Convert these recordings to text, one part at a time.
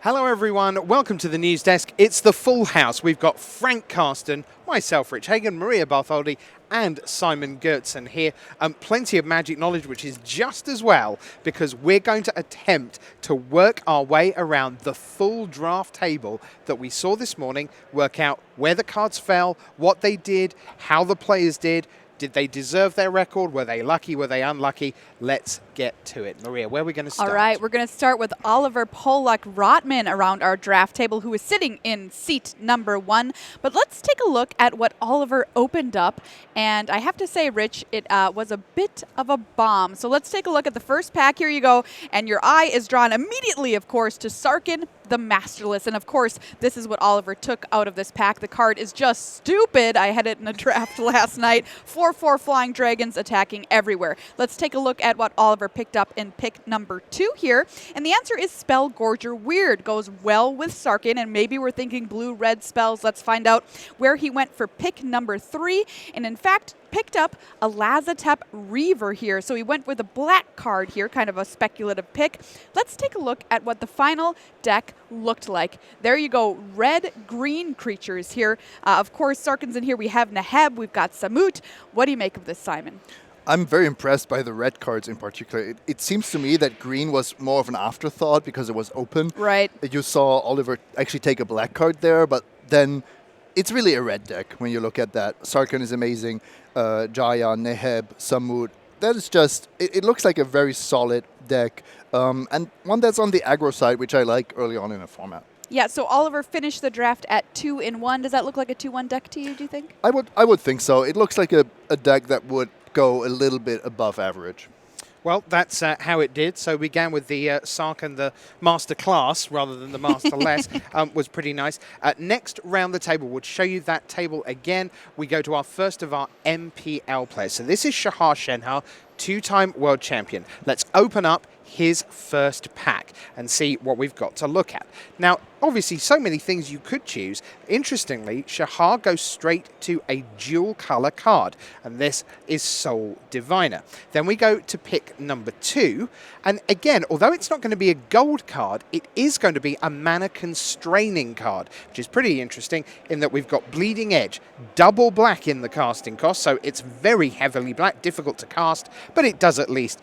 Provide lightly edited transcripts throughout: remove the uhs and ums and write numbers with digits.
Hello everyone, welcome to the news desk. It's the full house. We've got Frank Karsten, myself, Rich Hagon, Maria Bartholdi, and Simon Goertzen here. Plenty of magic knowledge, which is just as well, because we're going to attempt to work our way around the full draft table that we saw this morning, work out where the cards fell, what they did, how the players did. Did they deserve their record? Were they lucky? Were they unlucky? Let's get to it. Maria, where are we going to start? All right, we're going to start with Oliver Pollock-Rotman around our draft table, who is sitting in seat number 1. But let's take a look at what Oliver opened up. And I have to say, Rich, it was a bit of a bomb. So let's take a look at the first pack. Here you go. And your eye is drawn immediately, of course, to Sarkhan the Masterless. And of course, this is what Oliver took out of this pack. The card is just stupid. I had it in a draft last night. 4/4 flying dragons attacking everywhere. Let's take a look at what Oliver picked up in pick number 2 here. And the answer is Spell Gorger Weird. Goes well with Sarkhan, and maybe we're thinking blue-red spells. Let's find out where he went for pick number 3. And in fact, picked up a Lazotep Reaver here. So he went with a black card here, kind of a speculative pick. Let's take a look at what the final deck looked like. There you go, red-green creatures here. Of course, Sarkhan's in here. We have Neheb, we've got Samut. What do you make of this, Simon? I'm very impressed by the red cards in particular. It seems to me that green was more of an afterthought because it was open. Right. You saw Oliver actually take a black card there, but then it's really a red deck when you look at that. Sarkhan is amazing. Jaya, Neheb, Samut. That is just, it looks like a very solid deck, and one that's on the aggro side, which I like early on in a format. Yeah, so Oliver finished the draft at 2-1. Does that look like a 2-1 deck to you, do you think? I would think so. It looks like a deck that would go a little bit above average. Well, that's how it did. So we began with the Sarkhan, the master class rather than the master less, was pretty nice. Next round the table, we'll show you that table again. We go to our first of our MPL players. So this is Shahar Shenhar, 2-time world champion. Let's open up his first pack and see what we've got to look at. Now, obviously, so many things you could choose. Interestingly, Shahar goes straight to a dual color card, and this is Soul Diviner. Then we go to pick number 2, and again, although it's not going to be a gold card, it is going to be a mana constraining card, which is pretty interesting in that we've got Bleeding Edge, double black in the casting cost, so it's very heavily black, difficult to cast, but it does at least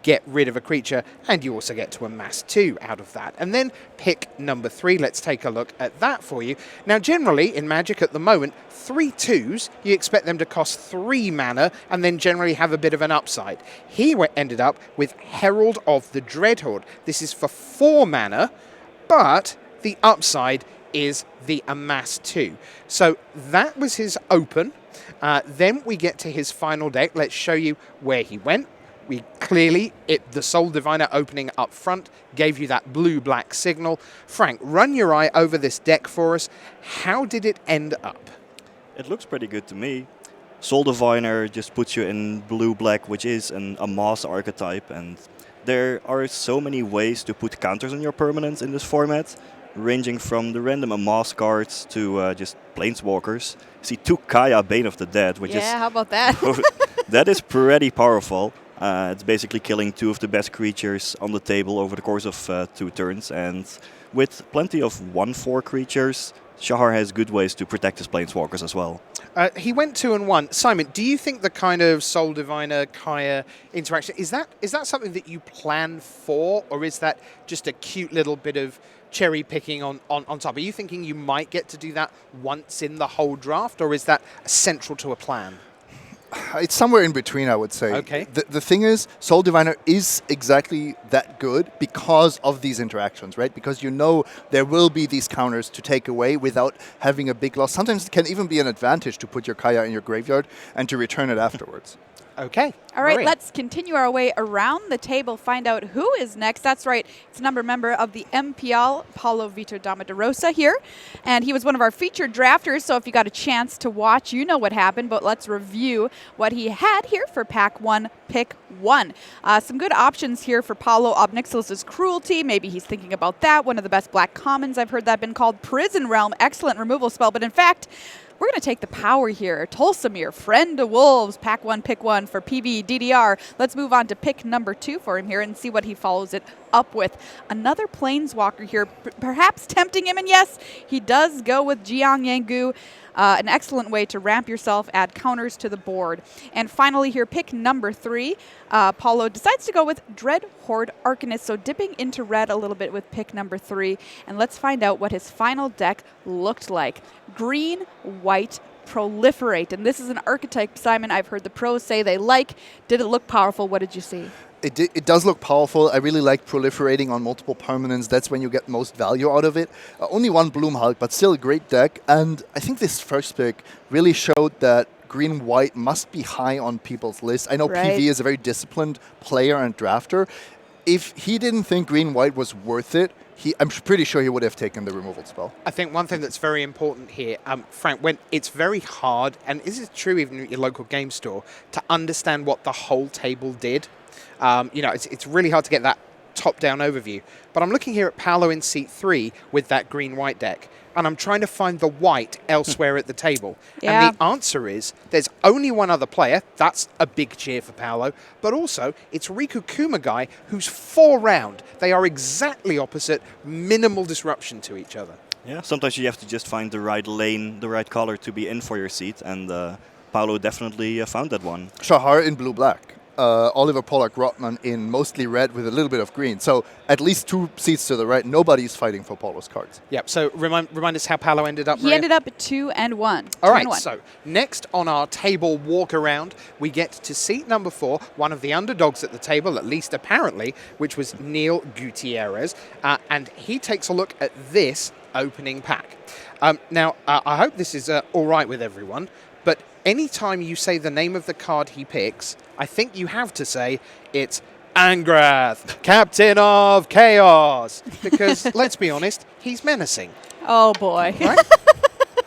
get rid of a creature, and you also get to amass 2 out of that. And then pick number 3. Let's take a look at that for you. Now, generally, in Magic at the moment, 3 2s, you expect them to cost 3 mana and then generally have a bit of an upside. He ended up with Herald of the Dreadhorde. This is for 4 mana, but the upside is the amass 2. So that was his open. Then we get to his final deck. Let's show you where he went. We clearly, the Soul Diviner opening up front gave you that blue-black signal. Frank, run your eye over this deck for us. How did it end up? It looks pretty good to me. Soul Diviner just puts you in blue-black, which is a Mass archetype, and there are so many ways to put counters on your permanents in this format, ranging from the random Amass cards to just Planeswalkers. See, 2 Kaya, Bane of the Dead, which is... Yeah, how about that? That is pretty powerful. It's basically killing 2 of the best creatures on the table over the course of 2 turns. And with plenty of 1/4 creatures, Shahar has good ways to protect his Planeswalkers as well. He went 2-1. Simon, do you think the kind of Soul Diviner Kaya interaction, is that something that you plan for, or is that just a cute little bit of cherry picking on top? Are you thinking you might get to do that once in the whole draft, or is that central to a plan? It's somewhere in between, I would say. Okay. The thing is, Soul Diviner is exactly that good because of these interactions, right? Because you know there will be these counters to take away without having a big loss. Sometimes it can even be an advantage to put your Kaya in your graveyard and to return it afterwards. Okay. All right, Maria. let's continue our way around the table, find out who is next. That's right, it's a member of the MPL, Paulo Vitor Damaderosa here. And he was one of our featured drafters, so if you got a chance to watch, you know what happened. But let's review what he had here for Pack 1, Pick 1. Some good options here for Paulo. Obnixilus's Cruelty, maybe he's thinking about that. One of the best black commons, I've heard that been called. Prison Realm, excellent removal spell. But in fact, We're going to take the power here. Tolsamir, Friend of Wolves, pack 1, pick 1 for PV DDR. Let's move on to pick number 2 for him here and see what he follows it up with. Another Planeswalker here, perhaps tempting him, and yes, he does go with Jiang Yangu. An excellent way to ramp yourself, add counters to the board. And finally here, pick number 3. Paulo decides to go with Dread Horde Arcanist, so dipping into red a little bit with pick number 3. And let's find out what his final deck looked like. Green, white, Proliferate. And this is an archetype, Simon, I've heard the pros say they like. Did it look powerful? What did you see? It does look powerful. I really like proliferating on multiple permanents. That's when you get most value out of it. Only one Bloom Hulk, but still a great deck. And I think this first pick really showed that green-white must be high on people's list. I know PV is a very disciplined player and drafter. If he didn't think green-white was worth it, I'm pretty sure he would have taken the removal spell. I think one thing that's very important here, Frank, when it's very hard, and this is true even at your local game store, to understand what the whole table did. It's really hard to get that top-down overview. But I'm looking here at Paolo in seat 3 with that green-white deck, and I'm trying to find the white elsewhere at the table. Yeah. And the answer is there's only one other player. That's a big cheer for Paolo. But also, it's Riku Kumagai, who's 4-round. They are exactly opposite, minimal disruption to each other. Yeah, sometimes you have to just find the right lane, the right color to be in for your seat, and Paolo definitely found that one. Shahar in blue-black. Oliver Pollock-Rotman in mostly red with a little bit of green. So at least 2 seats to the right, nobody's fighting for Paulo's cards. Yep, so remind us how Paolo ended up, He Maria? ended up 2-1. All right, so next on our table walk around, we get to seat number 4, one of the underdogs at the table, at least apparently, which was Neil Gutierrez. And he takes a look at this opening pack. Now, I hope this is all right with everyone, but anytime you say the name of the card he picks, I think you have to say it's Angrath, Captain of Chaos. Because, let's be honest, he's menacing. Oh, boy. Right?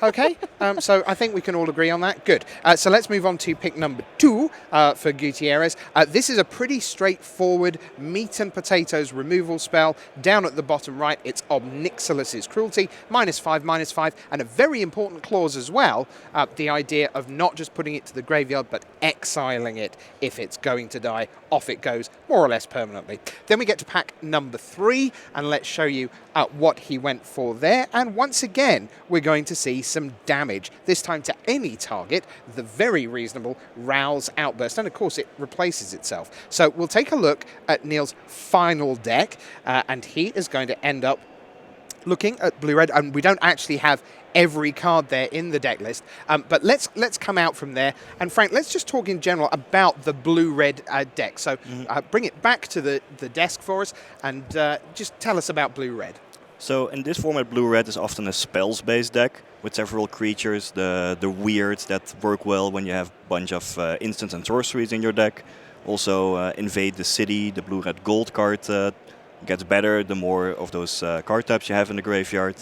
Okay, so I think we can all agree on that. Good. So let's move on to pick number 2 for Gutierrez. This is a pretty straightforward meat and potatoes removal spell. Down at the bottom right, it's Obnixilus's Cruelty, -5/-5, and a very important clause as well, the idea of not just putting it to the graveyard, but exiling it if it's going to die. Off it goes, more or less permanently. Then we get to pack number 3, and let's show you what he went for there. And once again, we're going to see some damage, this time to any target, the very reasonable Rouse Outburst, and of course it replaces itself. So we'll take a look at Neil's final deck, and he is going to end up looking at blue-red, and we don't actually have every card there in the deck list, but let's come out from there. And Frank, let's just talk in general about the blue-red deck. So bring it back to the desk for us, and just tell us about blue-red. So in this format, blue-red is often a spells-based deck with several creatures, the weirds that work well when you have a bunch of instants and sorceries in your deck. Also invade the city, the blue-red gold card gets better the more of those card types you have in the graveyard.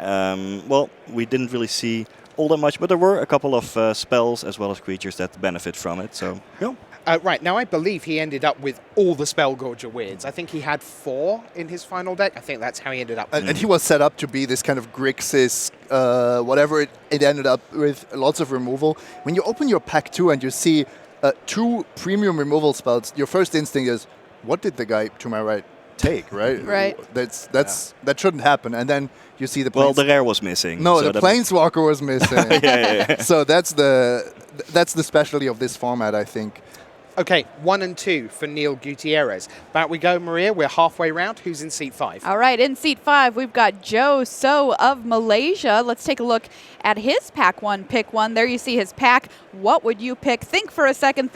Well, we didn't really see all that much, but there were a couple of spells as well as creatures that benefit from it. So, yeah. Right, now I believe he ended up with all the Spellgorger weirds. I think he had 4 in his final deck. I think that's how he ended up. And he was set up to be this kind of Grixis, whatever it ended up with, lots of removal. When you open your pack 2 and you see 2 premium removal spells, your first instinct is, what did the guy to my right take, right? Right. That shouldn't happen. And then you see the well, the rare was missing. No, so the Planeswalker was missing. yeah. So that's the specialty of this format, I think. Okay, 1 and 2 for Neil Gutierrez. Back we go, Maria. We're halfway round. Who's in seat 5? All right, in seat 5, we've got Joe So of Malaysia. Let's take a look at his pack 1, pick 1. There you see his pack. What would you pick? Think for a second.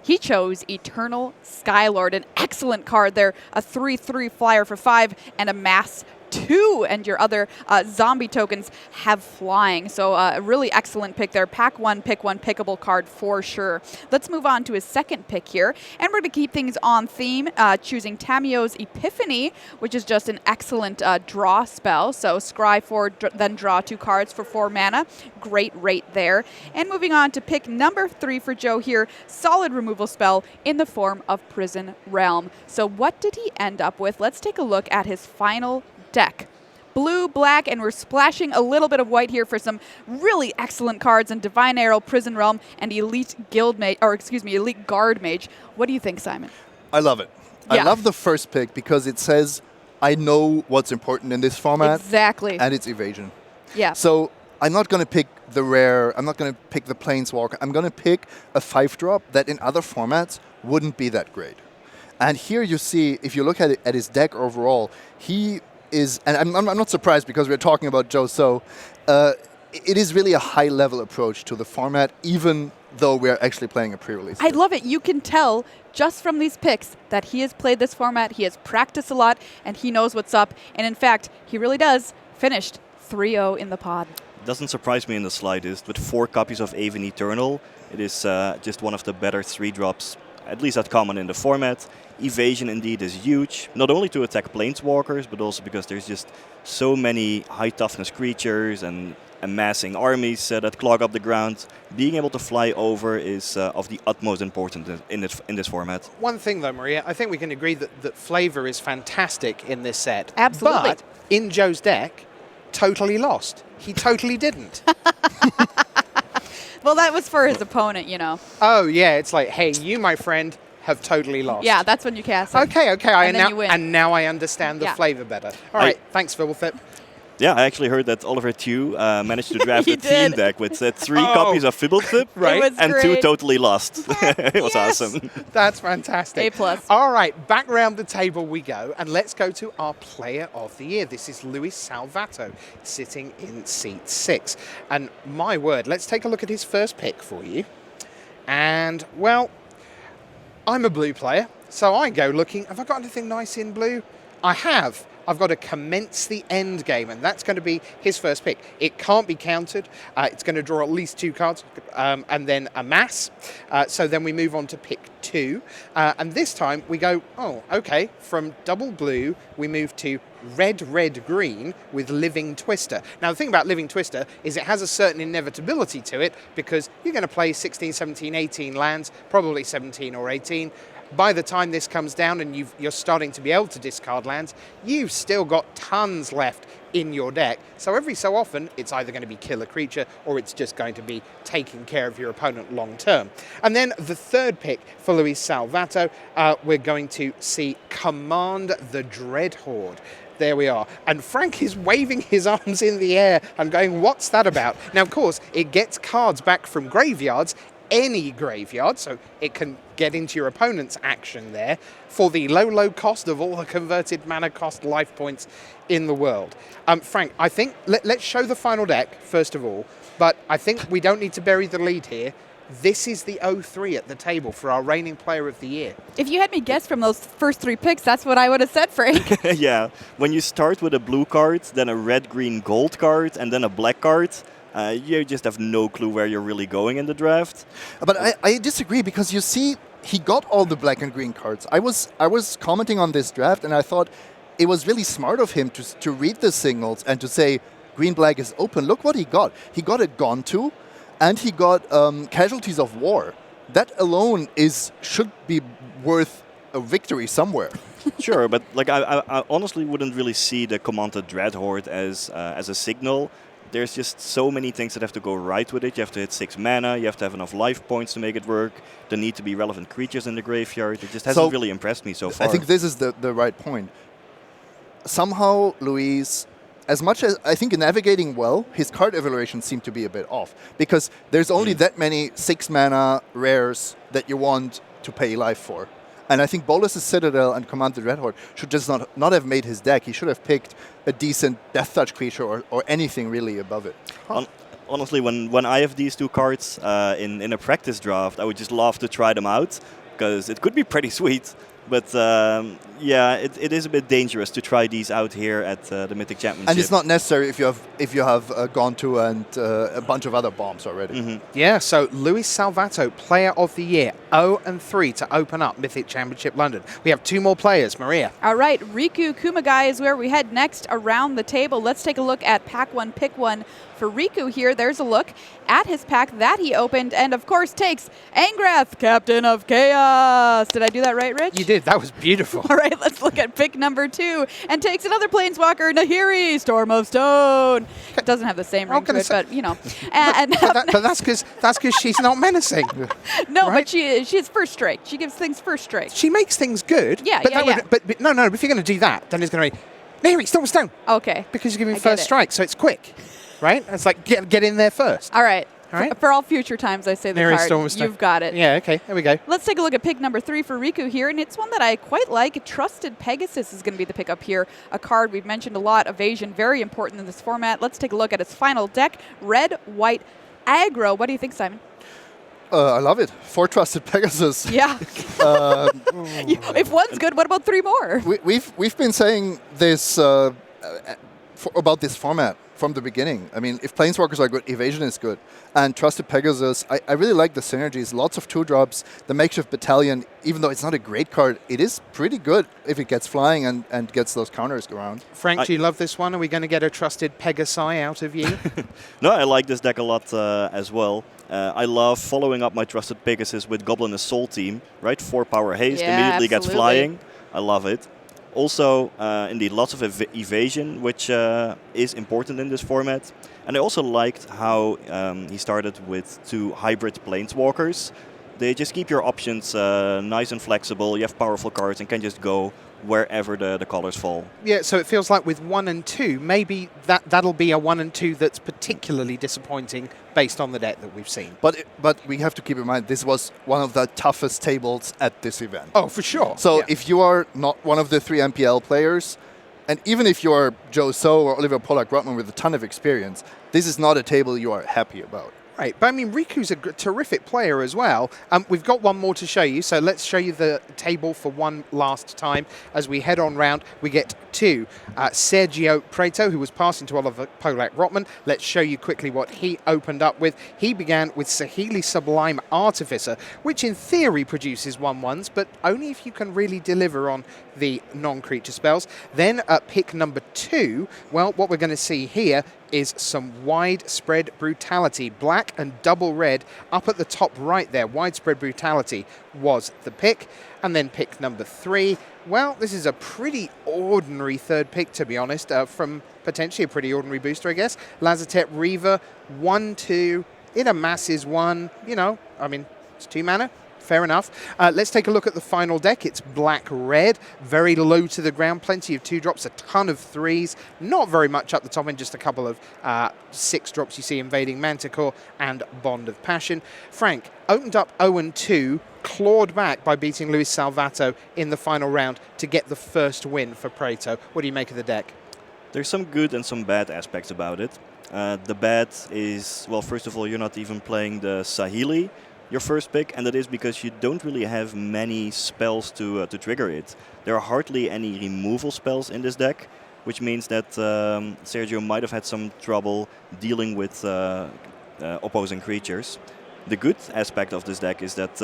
He chose Eternal Skylord, an excellent card there. A 3/3 flyer for 5 and a mass 2, and your other zombie tokens have flying. So a really excellent pick there. Pack 1, pick 1, pickable card for sure. Let's move on to his second pick here. And we're going to keep things on theme, choosing Tamio's Epiphany, which is just an excellent draw spell. So scry 4, then draw 2 cards for 4 mana. Great rate there. And moving on to pick number 3 for Joe here. Solid removal spell in the form of Prison Realm. So what did he end up with? Let's take a look at his final deck. blue, black, and we're splashing a little bit of white here for some really excellent cards in Divine Arrow, Prison Realm, and Elite Elite Guard Mage. What do you think, Simon? I love it. Yeah. I love the first pick because it says, I know what's important in this format. Exactly. And it's evasion. Yeah. So I'm not going to pick the rare, I'm not going to pick the Planeswalker. I'm going to pick a 5-drop that in other formats wouldn't be that great. And here you see, if you look at his deck overall, he is, and I'm not surprised because we're talking about Joe So, it is really a high-level approach to the format, even though we're actually playing a pre-release. I love it. You can tell just from these picks that he has played this format, he has practiced a lot, and he knows what's up. And in fact, he really does. Finished 3-0 in the pod. Doesn't surprise me in the slightest. With 4 copies of Aven Eternal, it is just one of the better 3-drops, at least at common in the format. Evasion indeed is huge, not only to attack Planeswalkers, but also because there's just so many high toughness creatures and amassing armies that clog up the ground. Being able to fly over is of the utmost importance in this format. One thing though, Maria, I think we can agree that flavor is fantastic in this set. Absolutely. But in Joe's deck, totally lost. He totally didn't. Well, that was for his opponent, you know. Oh yeah, it's like, hey, you, my friend, have totally lost. Yeah, that's when you cast it. Okay, And then you win. and now I understand the Yeah. flavor better. All right, thanks, Philthip. Yeah, I actually heard that Oliver Tew managed to draft He a theme did. deck with 3 copies of Fibblethip Right. It was and 2 great. totally lost. It was Yes. awesome. That's fantastic. A+. All right, back round the table we go, and let's go to our player of the year. This is Luis Salvato, sitting in seat 6. And my word, let's take a look at his first pick for you. And, well, I'm a blue player, so I go looking, have I got anything nice in blue? I have. I've got to commence the end game, and that's going to be his first pick. It can't be countered. It's going to draw at least 2 cards, and then amass. So then we move on to pick 2. And this time we go, oh, okay, from double blue, we move to red, red, green with Living Twister. Now, the thing about Living Twister is it has a certain inevitability to it because you're going to play 16, 17, 18 lands, probably 17 or 18. By the time this comes down and you're starting to be able to discard lands, you've still got tons left in your deck. So every so often, it's either going to be kill a creature or it's just going to be taking care of your opponent long term. And then the third pick for Luis Salvato, we're going to see Command the Dreadhorde. There we are. And Frank is waving his arms in the air and going, what's that about? Now, of course, it gets cards back from graveyards, any graveyard, so it can get into your opponent's action there for the low cost of all the converted mana cost life points in the world. Frank, I think let's show the final deck first of all, but I think we don't need to bury the lead here. This is the 0-3 at the table for our reigning player of the year. If you had me guess from those first 3 picks, that's what I would have said, Frank. Yeah, when you start with a blue card, then a red, green, gold card, and then a black card, you just have no clue where you're really going in the draft. But I disagree because you see, he got all the black and green cards. I was commenting on this draft and I thought it was really smart of him to read the signals and to say green black is open. Look what he got. He got a Gontu and he got Casualties of War. That alone should be worth a victory somewhere. Sure, but like I honestly wouldn't really see the Command the Dreadhorde as a signal. There's just so many things that have to go right with it. You have to hit 6 mana, you have to have enough life points to make it work. There need to be relevant creatures in the graveyard. It just hasn't really impressed me so far. I think this is the right point. Somehow, Luis, as much as I think in navigating well, his card evaluation seemed to be a bit off. Because there's only that many 6 mana rares that you want to pay life for. And I think Bolus's Citadel and Command the Dreadhorde should just not have made his deck. He should have picked a decent Death Touch creature or anything really above it. Honestly, when I have these 2 cards in a practice draft, I would just love to try them out because it could be pretty sweet. But yeah, it is a bit dangerous to try these out here at the Mythic Championship. And it's not necessary if you have gone to and a bunch of other bombs already. Mm-hmm. Yeah, so Luis Salvato, Player of the Year, 0-3 to open up Mythic Championship London. We have 2 more players, Maria. All right, Riku Kumagai is where we head next around the table. Let's take a look at Pack 1, Pick 1 for Riku here, there's a look at his pack that he opened, and of course takes Angrath, Captain of Chaos. Did I do that right, Rich? You did. That was beautiful. All right, let's look at pick number 2, and takes another Planeswalker, Nahiri, Storm of Stone. It doesn't have the same ring to it, but, you know. And but that's because she's not menacing. no, right? but she is first strike. She gives things first strike. She makes things good. Yeah, but yeah, yeah. But no, if you're going to do that, then it's going to be, Nahiri, Storm of Stone. Okay. Because you're giving I get first it. strike, so it's quick. Right? It's like, get in there first. All right. All right. For all future times I say the Nahiri, card, Storm of Stone. you've got it. Yeah, okay. There we go. Let's take a look at pick number 3 for Riku here, and it's one that I quite like. Trusted Pegasus is going to be the pickup here. A card we've mentioned a lot. Evasion, very important in this format. Let's take a look at its final deck. Red, white, aggro. What do you think, Simon? I love it. 4 Trusted Pegasus. Yeah. If one's good, what about 3 more? We've been saying this about this format from the beginning. I mean, if Planeswalkers are good, Evasion is good. And Trusted Pegasus, I really like the synergies. Lots of 2-drops. The Makeshift Battalion, even though it's not a great card, it is pretty good if it gets flying and gets those counters around. Frank, do you love this one? Are we going to get a Trusted Pegasi out of you? No, I like this deck a lot as well. I love following up my Trusted Pegasus with Goblin Assault Team, right? 4 power haste, Yeah, immediately gets absolutely. flying. I love it. Also, indeed, lots of evasion, which is important in this format. And I also liked how he started with 2 hybrid planeswalkers. They just keep your options nice and flexible. You have powerful cards and can just go wherever the colors fall. Yeah, so it feels like with 1 and 2, maybe that'll be a 1 and 2 that's particularly disappointing based on the deck that we've seen. But we have to keep in mind, this was one of the toughest tables at this event. Oh, for sure. So yeah. if you are not one of the 3 MPL players, and even if you're Joe So or Oliver Pollack-Rotman with a ton of experience, this is not a table you are happy about. Right, but I mean, Riku's a terrific player as well. We've got one more to show you, so let's show you the table for one last time. As we head on round, we get to Sergio Preto, who was passing to Oliver Polak-Rotman. Let's show you quickly what he opened up with. He began with Saheeli Sublime Artificer, which in theory produces 1/1s, but only if you can really deliver on the non-creature spells. Then pick number 2, well, what we're going to see here is some Widespread Brutality. Black and double red up at the top right there. Widespread Brutality was the pick. And then pick number 3. Well, this is a pretty ordinary third pick, to be honest, from potentially a pretty ordinary booster, I guess. Lazotep Reaver, 1/2, it amasses 1. You know, I mean, it's 2 mana. Fair enough. Let's take a look at the final deck. It's black-red, very low to the ground, plenty of 2-drops, a ton of 3s, not very much up the top end, just a couple of 6-drops you see Invading Manticore and Bond of Passion. Frank opened up 0-2, clawed back by beating Luis Salvato in the final round to get the first win for Preto. What do you make of the deck? There's some good and some bad aspects about it. The bad is, well, first of all, you're not even playing the Saheeli, your first pick, and that is because you don't really have many spells to trigger it. There are hardly any removal spells in this deck, which means that Sergio might have had some trouble dealing with opposing creatures. The good aspect of this deck is that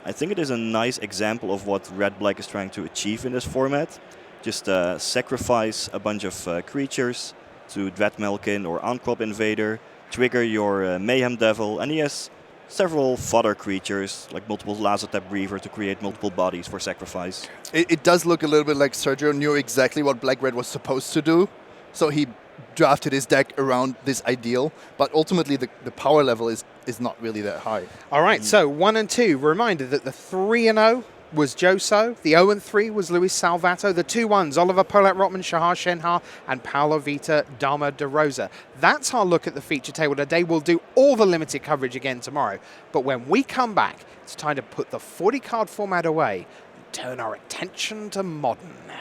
I think it is a nice example of what Red-Black is trying to achieve in this format. Just sacrifice a bunch of creatures to Dreadmalkin or Uncrop Invader, trigger your Mayhem Devil, and he has several fodder creatures, like multiple Lazotep Reaver, to create multiple bodies for sacrifice. It does look a little bit like Sergio knew exactly what Black-Red was supposed to do, so he drafted his deck around this ideal, but ultimately the power level is not really that high. All right, so 1 and 2. Reminder that the 3-0 was Joso, the 0-3 was Luis Salvato, the 2-1s, Oliver Polak-Rotman, Shahar Shenhar, and Paolo Vita, Dama De Rosa. That's our look at the feature table today. We'll do all the limited coverage again tomorrow. But when we come back, it's time to put the 40-card format away and turn our attention to Modern.